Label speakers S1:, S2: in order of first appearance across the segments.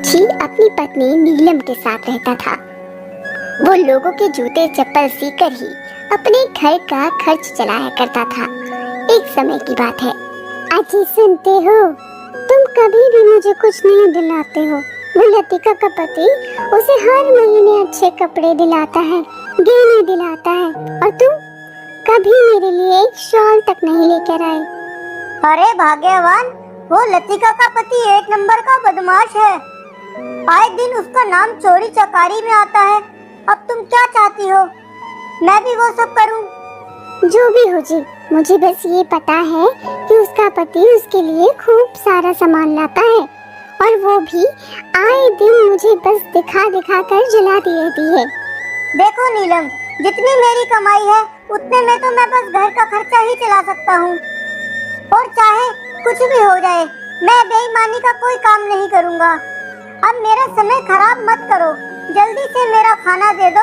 S1: मुंशी अपनी पत्नी नीलम के साथ रहता था। वो लोगों के जूते चप्पल सीकर ही अपने घर का खर्च चलाया करता था। एक समय की बात है। अजी सुनते हो, तुम कभी भी मुझे कुछ नहीं दिलाते हो। वो लतिका का पति उसे हर महीने अच्छे कपड़े दिलाता है, गहने दिलाता है, और तुम कभी मेरे लिए एक शॉल तक नहीं लेकर आए।
S2: अरे भाग्यवान, वो लतिका का पति एक नंबर का बदमाश है। आए दिन उसका नाम चोरी चकारी में आता है। अब तुम क्या चाहती हो, मैं भी वो सब करूं?
S1: जो भी हो जी, मुझे बस ये पता है कि उसका पति उसके लिए खूब सारा सामान लाता है, और वो भी आए दिन मुझे बस दिखा दिखा कर जलाती रहती है।
S2: देखो नीलम, जितनी मेरी कमाई है उतने में तो मैं बस घर का खर्चा ही चला सकता हूँ, और चाहे कुछ भी हो जाए मैं बेईमानी का कोई काम नहीं करूँगा। अब मेरा समय खराब मत करो, जल्दी से मेरा खाना दे दो,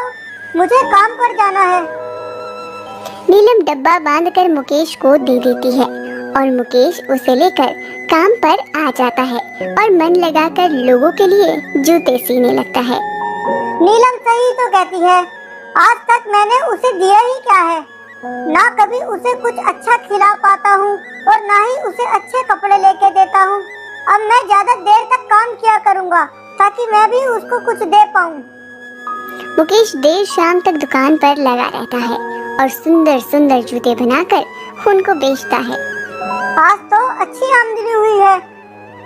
S2: मुझे काम पर जाना है।
S1: नीलम डब्बा बांधकर मुकेश को दे देती है, और मुकेश उसे लेकर काम पर आ जाता है और मन लगाकर लोगों के लिए जूते सीने लगता है।
S2: नीलम सही तो कहती है, आज तक मैंने उसे दिया ही क्या है। ना कभी उसे कुछ अच्छा खिला पाता हूँ और ना ही उसे अच्छे कपड़े लेके देता हूँ। अब मैं ज्यादा देर तक काम किया करूँगा ताकि मैं भी उसको कुछ दे पाऊँ।
S1: मुकेश देर शाम तक दुकान पर लगा रहता है और सुंदर सुंदर जूते बनाकर उनको बेचता है।
S2: आज तो अच्छी आमदनी हुई है।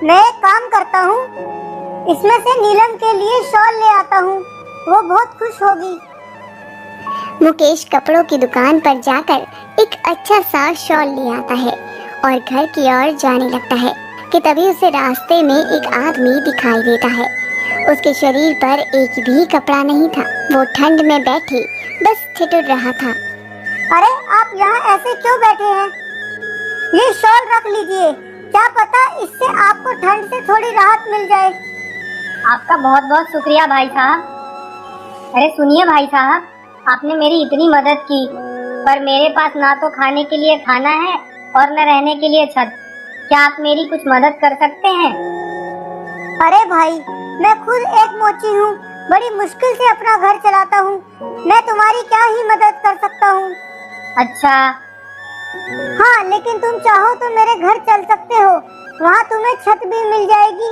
S2: मैं एक काम करता हूँ, इसमें से नीलम के लिए शॉल ले आता हूँ, वो बहुत खुश होगी।
S1: मुकेश कपड़ों की दुकान पर जाकर एक अच्छा सा शॉल ले आता है और घर की ओर जाने लगता है कि तभी उसे रास्ते में एक आदमी दिखाई देता है। उसके शरीर पर एक भी कपड़ा नहीं था। वो ठंड में बैठे बस ठिठुर रहा था।
S2: अरे आप यहाँ ऐसे क्यों बैठे हैं? ये शॉल रख लीजिए, क्या पता इससे आपको ठंड से थोड़ी राहत मिल जाए।
S3: आपका बहुत बहुत शुक्रिया भाई साहब। अरे सुनिए भाई साहब, आपने मेरी इतनी मदद की, पर मेरे पास ना तो खाने के लिए खाना है और न रहने के लिए छत। क्या आप मेरी कुछ मदद कर सकते हैं?
S2: अरे भाई, मैं खुद एक मोची हूँ, बड़ी मुश्किल से अपना घर चलाता हूँ। मैं तुम्हारी क्या ही मदद कर सकता हूँ।
S3: अच्छा।
S2: हाँ, लेकिन तुम चाहो तो मेरे घर चल सकते हो, वहाँ तुम्हें छत भी मिल जाएगी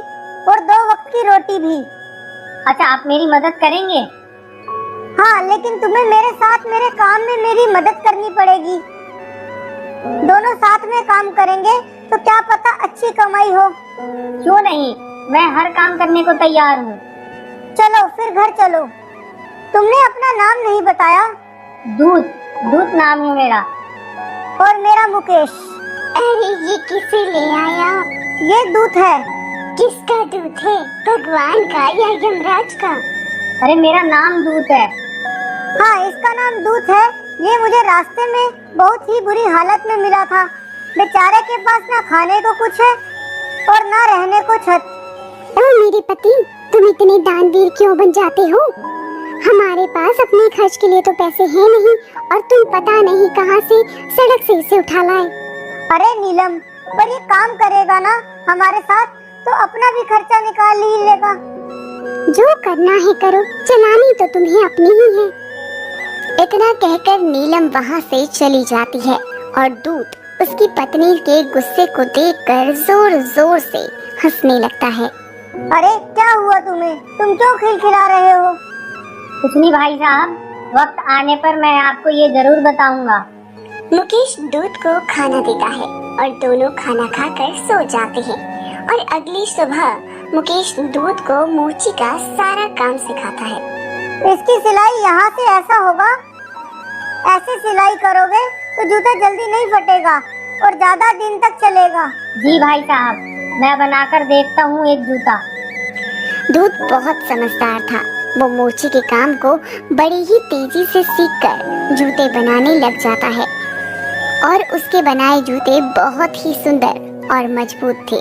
S2: और 2 वक्त की रोटी भी।
S3: अच्छा, आप मेरी मदद करेंगे?
S2: हाँ, लेकिन तुम्हें मेरे साथ मेरे काम में मेरी मदद करनी पड़ेगी। दोनों साथ में काम करेंगे तो क्या पता अच्छी कमाई हो।
S3: क्यों नहीं, मैं हर काम करने को तैयार हूँ।
S2: चलो फिर घर चलो। तुमने अपना नाम नहीं बताया।
S3: दूत नाम है मेरा।
S2: और मेरा मुकेश।
S1: अरे ये किसे ले आया?
S2: ये दूत है।
S1: किसका दूत है, भगवान का या यमराज का?
S3: अरे मेरा नाम दूत है।
S2: हाँ, इसका नाम दूत है। ये मुझे रास्ते में बहुत ही बुरी हालत में मिला था। बेचारे के पास ना खाने को कुछ है और ना रहने को छत।
S1: ओ मेरे पति, तुम इतने दानवीर क्यों बन जाते हो? हमारे पास अपने खर्च के लिए तो पैसे हैं नहीं, और तुम पता नहीं कहां से सड़क से इसे उठा लाए।
S2: अरे नीलम, पर ये काम करेगा ना हमारे साथ तो अपना भी खर्चा निकाल ही लेगा।
S1: जो करना है करो, चलानी तो तुम्हें अपनी ही है। इतना कहकर नीलम वहां से चली जाती है और दूत उसकी पत्नी के गुस्से को देखकर जोर जोर से हंसने लगता है।
S2: अरे क्या हुआ तुम्हें? तुम क्यों खिलखिला रहे हो?
S3: कुछ नहीं भाई साहब, वक्त आने पर मैं आपको ये जरूर बताऊंगा।
S1: मुकेश दूत को खाना देता है और दोनों खाना खाकर सो जाते हैं, और अगली सुबह मुकेश दूत को मोची का सारा काम सिखाता है।
S2: इसकी सिलाई यहाँ से ऐसा होगा, ऐसे सिलाई करोगे तो जूता जल्दी नहीं फटेगा और ज्यादा दिन तक चलेगा।
S3: जी भाई साहब, मैं बनाकर देखता हूँ एक जूता।
S1: दूत बहुत समझदार था। वो मोची के काम को बड़ी ही तेजी से सीखकर जूते बनाने लग जाता है, और उसके बनाए जूते बहुत ही सुंदर और मजबूत थे।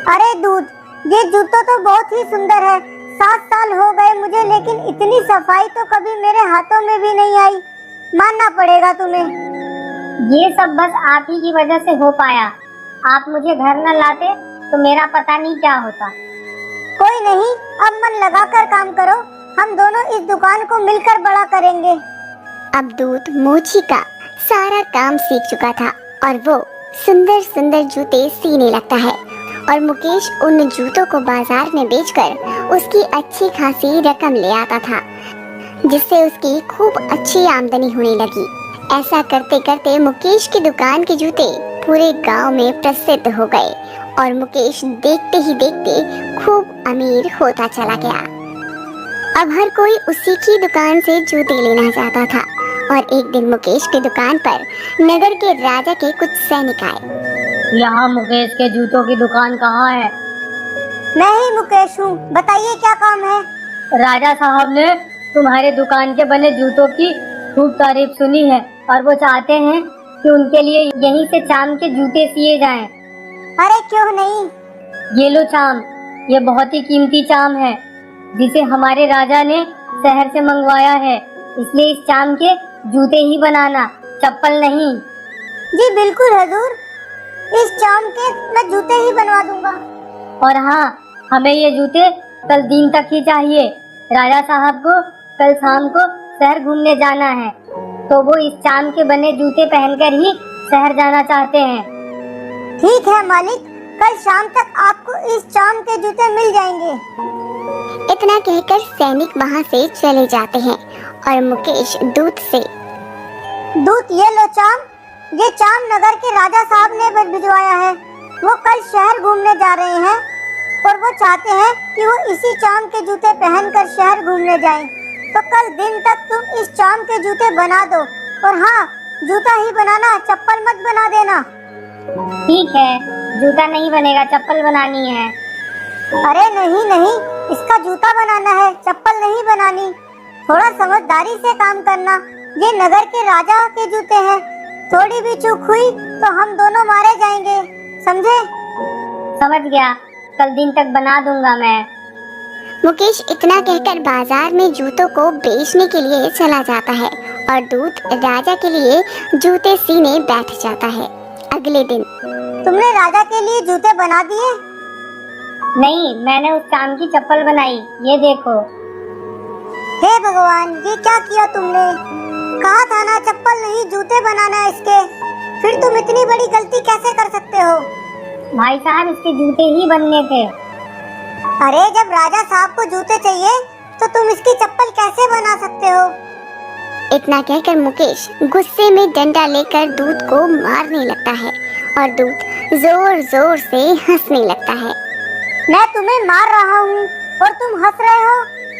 S2: अरे दूत, ये जूता तो बहुत ही सुंदर है। 7 साल हो गए मुझे, लेकिन इतनी सफाई तो कभी मेरे हाथों में भी नहीं आई। मानना पड़ेगा तुम्हें।
S3: ये सब बस आप ही की वजह से हो पाया। आप मुझे घर न लाते तो मेरा पता नहीं क्या होता।
S2: कोई नहीं, अब मन लगाकर काम करो, हम दोनों इस दुकान को मिलकर बड़ा करेंगे।
S1: अब दूत मोची का सारा काम सीख चुका था और वो सुंदर सुंदर जूते सीने लगता है और मुकेश उन जूतों को बाजार में बेचकर उसकी अच्छी खासी रकम ले आता था, जिससे उसकी खूब अच्छी आमदनी होने लगी। ऐसा करते करते मुकेश की दुकान के जूते पूरे गांव में प्रसिद्ध हो गए और मुकेश देखते ही देखते खूब अमीर होता चला गया। अब हर कोई उसी की दुकान से जूते लेना चाहता था और एक दिन मुकेश की दुकान पर नगर के राजा के कुछ सैनिक आए।
S3: यहाँ मुकेश के जूतों की दुकान कहाँ है?
S2: मैं ही मुकेश हूँ, बताइए क्या काम है।
S3: राजा साहब ने तुम्हारे दुकान के बने जूतों की खूब तारीफ सुनी है और वो चाहते हैं कि उनके लिए यहीं से चाम के जूते सिए जाएं।
S2: अरे क्यों नहीं।
S3: ये लो चाम, ये बहुत ही कीमती चाम है जिसे हमारे राजा ने शहर से मंगवाया है, इसलिए इस चाम के जूते ही बनाना, चप्पल नहीं।
S2: जी बिल्कुल हजूर, इस चाम के मैं जूते ही बनवा दूंगा।
S3: और हाँ, हमें ये जूते कल दिन तक ही चाहिए। राजा साहब को कल शाम को शहर घूमने जाना है, तो वो इस चाम के बने जूते पहनकर ही शहर जाना चाहते हैं।
S2: ठीक है मालिक, कल शाम तक आपको इस चाम के जूते मिल जाएंगे।
S1: इतना कहकर सैनिक वहां से चले जाते हैं और मुकेश दूत से,
S2: दूत ये लो चाम, ये चाम नगर के राजा साहब ने भिजवाया है। वो कल शहर घूमने जा रहे हैं और वो चाहते हैं कि वो इसी चाम के जूते पहनकर शहर घूमने जाएं। तो कल दिन तक तुम इस चाम के जूते बना दो, और हाँ, जूता ही बनाना, चप्पल मत बना देना।
S3: ठीक है, जूता नहीं बनेगा, चप्पल बनानी है।
S2: अरे नहीं नहीं, इसका जूता बनाना है, चप्पल नहीं बनानी। थोड़ा समझदारी से काम करना, ये नगर के राजा के जूते हैं, थोड़ी भी चूक हुई तो हम दोनों मारे जाएंगे, समझे?
S3: समझ गया, कल दिन तक बना दूंगा मैं।
S1: मुकेश इतना कहकर बाजार में जूतों को बेचने के लिए चला जाता है और दूत राजा के लिए जूते सीने बैठ जाता है। अगले दिन,
S2: तुमने राजा के लिए जूते बना दिए?
S3: नहीं, मैंने उस चाम की चप्पल बनाई, ये देखो।
S2: हे भगवान, ये क्या किया तुमने? कहा था ना चप्पल नहीं जूते बनाना इसके, फिर तुम इतनी बड़ी गलती कैसे कर सकते हो?
S3: भाई साहब, इसके जूते ही बनने थे।
S2: अरे जब राजा साहब को जूते चाहिए तो तुम इसकी चप्पल कैसे बना सकते हो?
S1: इतना कहकर मुकेश गुस्से में डंडा लेकर दूत को मारने लगता है और दूत जोर जोर से हंसने लगता है।
S2: मैं तुम्हें मार रहा हूँ और तुम हंस रहे हो?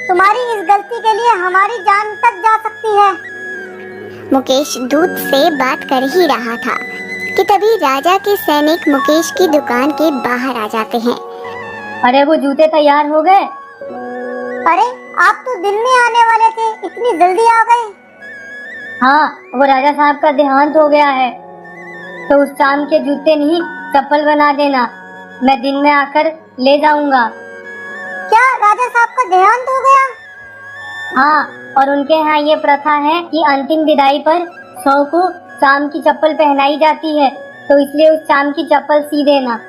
S2: तुम्हारी इस गलती के लिए हमारी जान तक जा सकती है।
S1: मुकेश दूत से बात कर ही रहा था कि तभी राजा के सैनिक मुकेश की दुकान के बाहर आ जाते हैं।
S3: अरे वो जूते तैयार हो गए?
S2: अरे आप तो दिन में आने वाले थे, इतनी जल्दी आ गए?
S3: हाँ, वो राजा साहब का देहांत हो गया है, तो उस चाम के जूते नहीं चप्पल बना देना, मैं दिन में आकर ले जाऊंगा।
S2: क्या राजा साहब का देहांत हो गया?
S3: हाँ, और उनके यहाँ ये प्रथा है कि अंतिम विदाई पर 100 को चाम की चप्पल पहनाई जाती है, तो इसलिए उस चाम की चप्पल सी देना।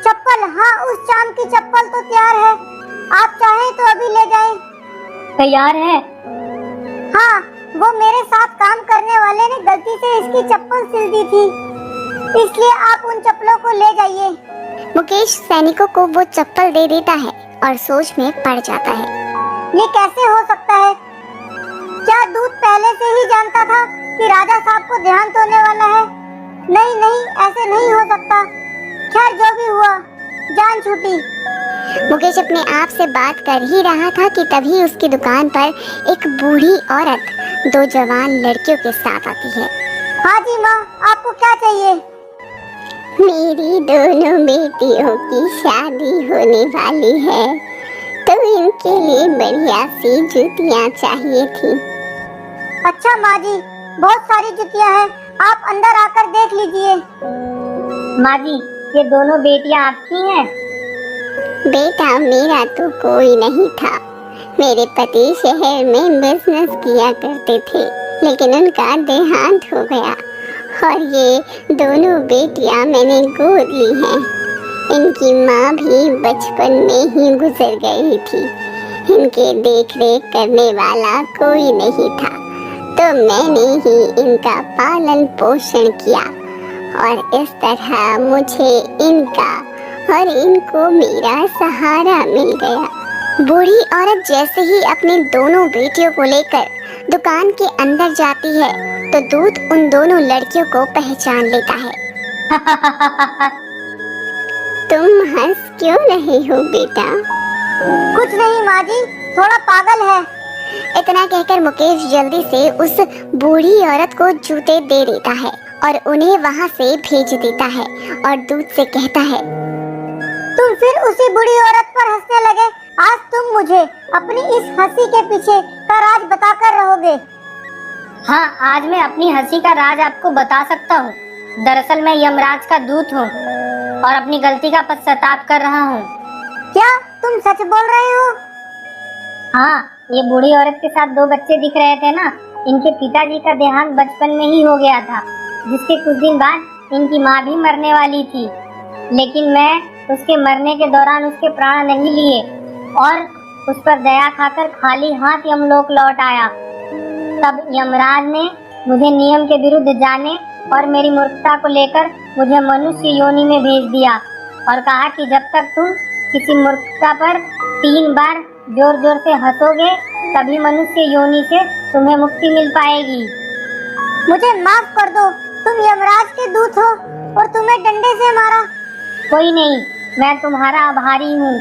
S2: चप्पल? हाँ, उस चाम की चप्पल तो तैयार है, आप चाहें तो अभी ले जाएं।
S3: तैयार है?
S2: हाँ, वो मेरे साथ काम करने वाले ने गलती से इसकी चप्पल सिल दी थी, इसलिए आप उन चप्पलों को ले जाइए।
S1: मुकेश सैनिकों को वो चप्पल दे देता है और सोच में पड़ जाता है।
S2: ये कैसे हो सकता है? क्या दूत पहले से ही जानता था कि राजा साहब को देहांत होने वाला है? नहीं नहीं, ऐसे नहीं हो सकता। खैर जो भी हुआ, जान छूटी।
S1: मुकेश अपने आप से बात कर ही रहा था कि तभी उसकी दुकान पर एक बूढ़ी औरत 2 जवान लड़कियों के साथ आती है।
S2: हाँ जी माँ, आपको क्या चाहिए?
S1: मेरी दोनों बेटियों की शादी होने वाली है, तो इनके लिए बढ़िया सी जूतियाँ चाहिए थी।
S2: अच्छा माँ जी, बहुत सारी जुतियाँ हैं, आप अंदर आकर देख लीजिए।
S3: माँ जी, ये दोनों बेटियाँ आपकी हैं?
S1: बेटा मेरा तो कोई नहीं था, मेरे पति शहर में बिजनेस किया करते थे, लेकिन उनका देहांत हो गया और ये दोनों बेटियां मैंने गोद ली हैं। इनकी माँ भी बचपन में ही गुजर गई थी। इनके देख रेख करने वाला कोई नहीं था, तो मैंने ही इनका पालन पोषण किया और इस तरह मुझे इनका और इनको मेरा सहारा मिल गया। बूढ़ी औरत जैसे ही अपने दोनों बेटियों को लेकर दुकान के अंदर जाती है तो दूत उन दोनों लड़कियों को पहचान लेता है। तुम हंस क्यों रहे हो बेटा?
S2: कुछ नहीं माँ जी, थोड़ा पागल है।
S1: इतना कहकर मुकेश जल्दी से उस बूढ़ी औरत को जूते दे देता है और उन्हें वहाँ से भेज देता है और दूत से कहता है,
S2: तुम फिर उसी बुढ़ी औरत पर हंसने लगे। आज तुम मुझे अपनी इस हंसी के पीछे का राज बताकर रहोगे।
S3: हाँ, आज मैं अपनी हंसी का राज आपको बता सकता हूँ। दरअसल मैं यमराज का दूत हूँ और अपनी गलती का पश्चाताप कर रहा हूँ।
S2: क्या तुम सच बोल रहे हो?
S3: हाँ, ये बूढ़ी औरत के साथ दो बच्चे दिख रहे थे ना, इनके पिताजी का देहांत बचपन में ही हो गया था, जिसके कुछ दिन बाद इनकी माँ भी मरने वाली थी। लेकिन मैं उसके मरने के दौरान उसके प्राण नहीं लिए और उस पर दया खाकर खाली हाथ यमलोक लौट आया। तब यमराज ने मुझे नियम के विरुद्ध जाने और मेरी मूर्खता को लेकर मुझे मनुष्य योनि में भेज दिया और कहा कि जब तक तुम किसी मूर्खता पर 3 बार जोर जोर से हंसोगे तभी मनुष्य योनि से तुम्हें मुक्ति मिल पाएगी।
S2: मुझे माफ कर दो, तुम यमराज के दूत हो और तुम्हें डंडे से मारा।
S3: कोई नहीं, मैं तुम्हारा आभारी हूँ।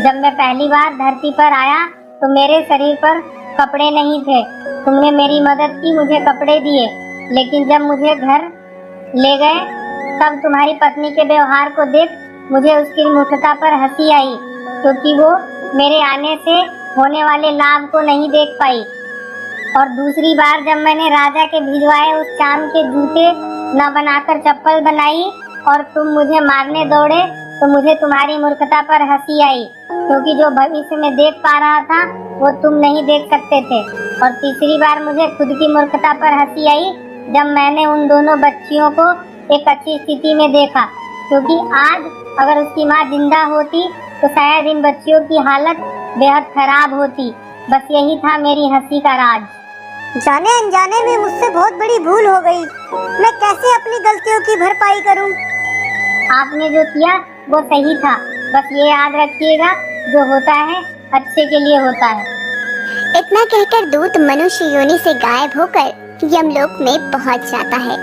S3: जब मैं पहली बार धरती पर आया तो मेरे शरीर पर कपड़े नहीं थे, तुमने मेरी मदद की, मुझे कपड़े दिए। लेकिन जब मुझे घर ले गए तब तुम्हारी पत्नी के व्यवहार को देख मुझे उसकी मूर्खता पर हंसी आई, क्योंकि वो मेरे आने से होने वाले लाभ को नहीं देख पाई। और दूसरी बार जब मैंने राजा के भिजवाए उस चांद के जूते न बनाकर चप्पल बनाई और तुम मुझे मारने दौड़े तो मुझे तुम्हारी मूर्खता पर हंसी आई, क्योंकि जो भविष्य में देख पा रहा था वो तुम नहीं देख सकते थे। और तीसरी बार मुझे खुद की मूर्खता पर हंसी आई जब मैंने उन दोनों बच्चियों को एक अच्छी स्थिति में देखा, क्योंकि आज अगर उसकी माँ जिंदा होती तो शायद इन बच्चियों की हालत बेहद खराब होती। बस यही था मेरी हंसी का राज।
S2: जाने अनजाने में मुझसे बहुत बड़ी भूल हो गई। मैं कैसे अपनी गलतियों की भरपाई करूं?
S3: आपने जो किया वो सही था। बस ये याद रखिएगा, जो होता है अच्छे के लिए होता है।
S1: इतना कहकर दूत मनुष्य योनि से गायब होकर यमलोक में पहुंच जाता है